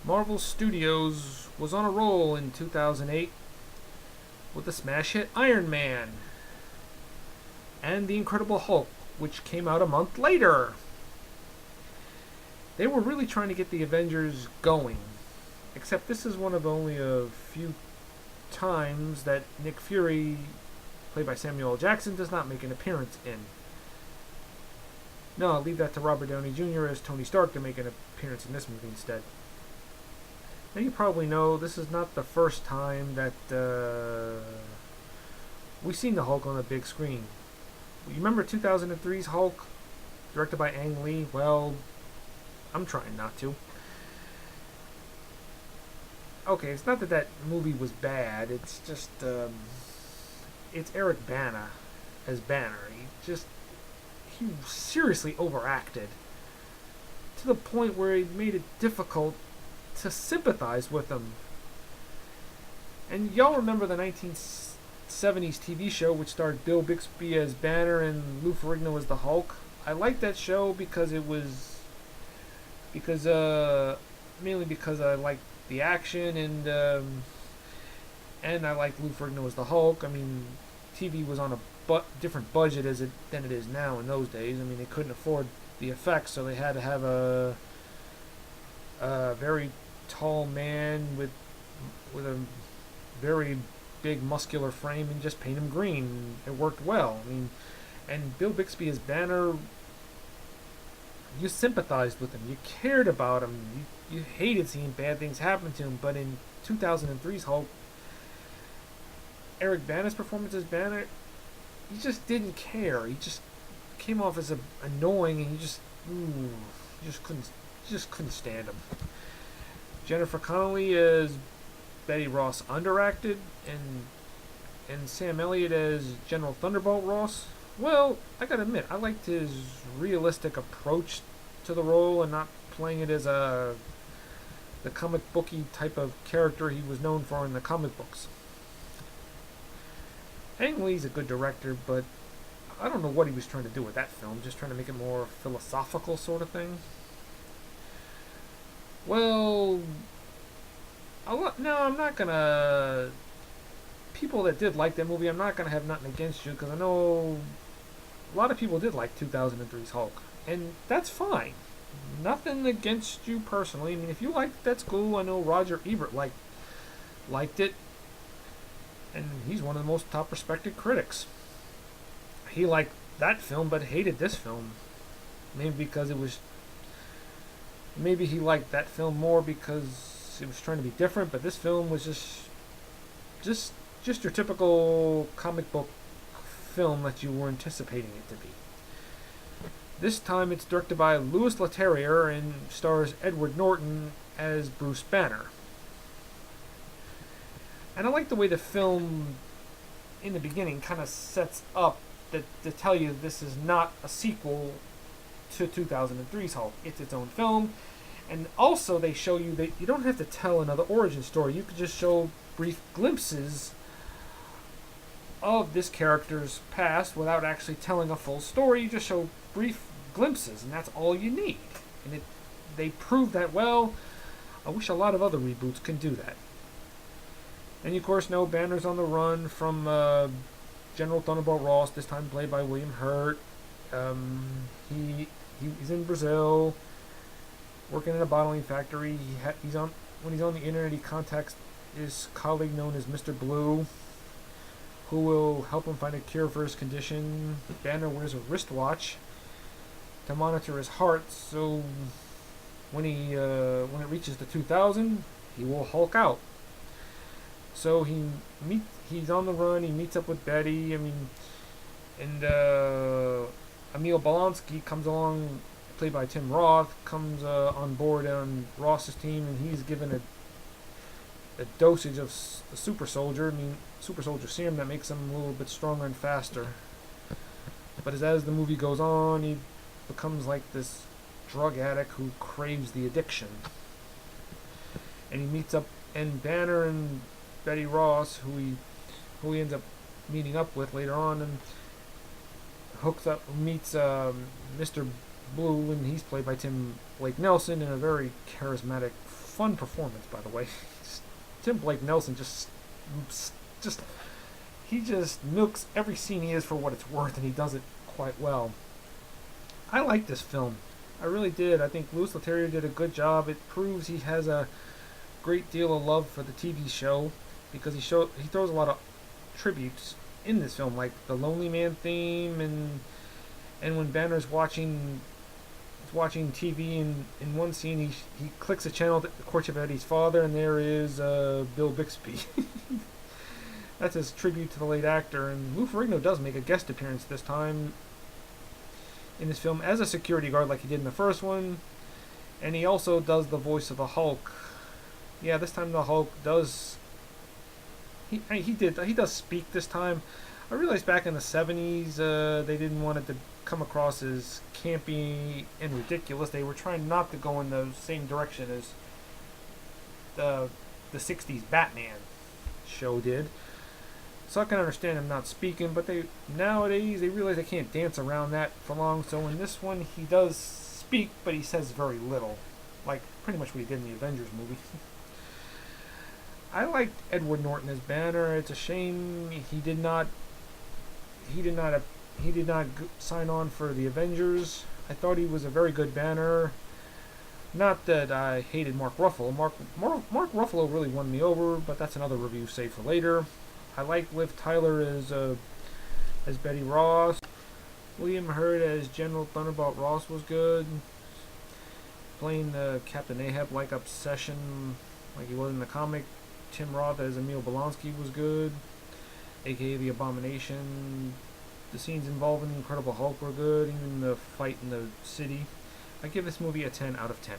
Marvel Studios was on a roll in 2008 with the smash hit Iron Man and The Incredible Hulk, which came out a month later. They were really trying to get the Avengers going, except this is one of only a few times that Nick Fury, played by Samuel L. Jackson, does not make an appearance in. No, I'll leave that to Robert Downey Jr. as Tony Stark to make an appearance in this movie instead. Now you probably know this is not the first time that we've seen the Hulk on a big screen. You remember 2003's Hulk, directed by Ang Lee? Well, I'm trying not to. Okay, it's not that that movie was bad. It's just it's Eric Bana as Banner. He seriously overacted to the point where it made it difficult to sympathize with him. And y'all remember the 1970s TV show which starred Bill Bixby as Banner and Lou Ferrigno as the Hulk? I liked that show because it was mainly because I liked the action and I liked Lou Ferrigno as the Hulk. I mean, TV was on a different budget than it is now in those days. I mean, they couldn't afford the effects, so they had to have a very tall man with a very big muscular frame and just paint him green. It worked well. I mean, and Bill Bixby as Banner, you sympathized with him, you cared about him, you hated seeing bad things happen to him. But in 2003's Hulk, Eric Bana's performance as Banner, he just didn't care. He just came off as annoying, and you just couldn't stand him. Jennifer Connelly as Betty Ross underacted, and Sam Elliott as General Thunderbolt Ross. Well, I gotta admit, I liked his realistic approach to the role and not playing it as the comic booky type of character he was known for in the comic books. Ang Lee's a good director, but I don't know what he was trying to do with that film. Just trying to make it more philosophical sort of thing. Well, no, I'm not gonna. People that did like that movie, I'm not gonna have nothing against you, because I know a lot of people did like 2003's Hulk, and that's fine. Nothing against you personally. I mean, if you liked it, that's cool. I know Roger Ebert liked it, and he's one of the most top respected critics. He liked that film but hated this film. Maybe he liked that film more because it was trying to be different, but this film was just your typical comic book film that you were anticipating it to be. This time it's directed by Louis Leterrier and stars Edward Norton as Bruce Banner. And I like the way the film, in the beginning, kind of sets up to tell you this is not a sequel to 2003's Hulk. It's its own film. And also they show you that you don't have to tell another origin story. You could just show brief glimpses of this character's past without actually telling a full story. You just show brief glimpses, and that's all you need. And they prove that well. I wish a lot of other reboots could do that. And you, of course, know Banner's on the run from General Thunderbolt Ross, this time played by William Hurt. He's in Brazil, working in a bottling factory. When he's on the internet, he contacts his colleague known as Mr. Blue, who will help him find a cure for his condition. Banner wears a wristwatch to monitor his heart, so when it reaches the 2000, he will Hulk out. So he's on the run. He meets up with Betty. And Emil Blonsky comes along, played by Tim Roth, comes on board on Ross's team, and he's given a dosage of a super soldier serum that makes him a little bit stronger and faster. But as the movie goes on, he becomes like this drug addict who craves the addiction. And he meets up, and Banner and Betty Ross, who he ends up meeting up with later on, and meets Mr. Blue, and he's played by Tim Blake Nelson, and a very charismatic fun performance, by the way. Tim Blake Nelson just he just milks every scene he is for what it's worth, and he does it quite well. I like this film. I really did. I think Louis Leterrier did a good job. It proves he has a great deal of love for the TV show, because he throws a lot of tributes in this film, like the Lonely Man theme, and when Banner's watching TV, in one scene he clicks a channel to the Courtship of Eddie's father, and there is Bill Bixby. That's his tribute to the late actor. And Lou Ferrigno does make a guest appearance this time in this film as a security guard, like he did in the first one, and he also does the voice of the Hulk. Yeah, this time the Hulk does. He does speak this time. I realized back in the 70s they didn't want it to come across as campy and ridiculous. They were trying not to go in the same direction as the 60s Batman show did. So I can understand him not speaking, but nowadays they realize they can't dance around that for long. So in this one he does speak, but he says very little, like pretty much what he did in the Avengers movie. I liked Edward Norton as Banner. It's a shame he did not sign on for the Avengers. I thought he was a very good Banner. Not that I hated Mark Ruffalo. Mark Ruffalo really won me over, but that's another review saved for later. I like Liv Tyler as Betty Ross. William Hurt as General Thunderbolt Ross was good. Playing Captain Ahab like Obsession, like he was in the comic. Tim Roth as Emil Blonsky was good, aka the Abomination. The scenes involving the Incredible Hulk were good, even the fight in the city. I give this movie a 10 out of 10.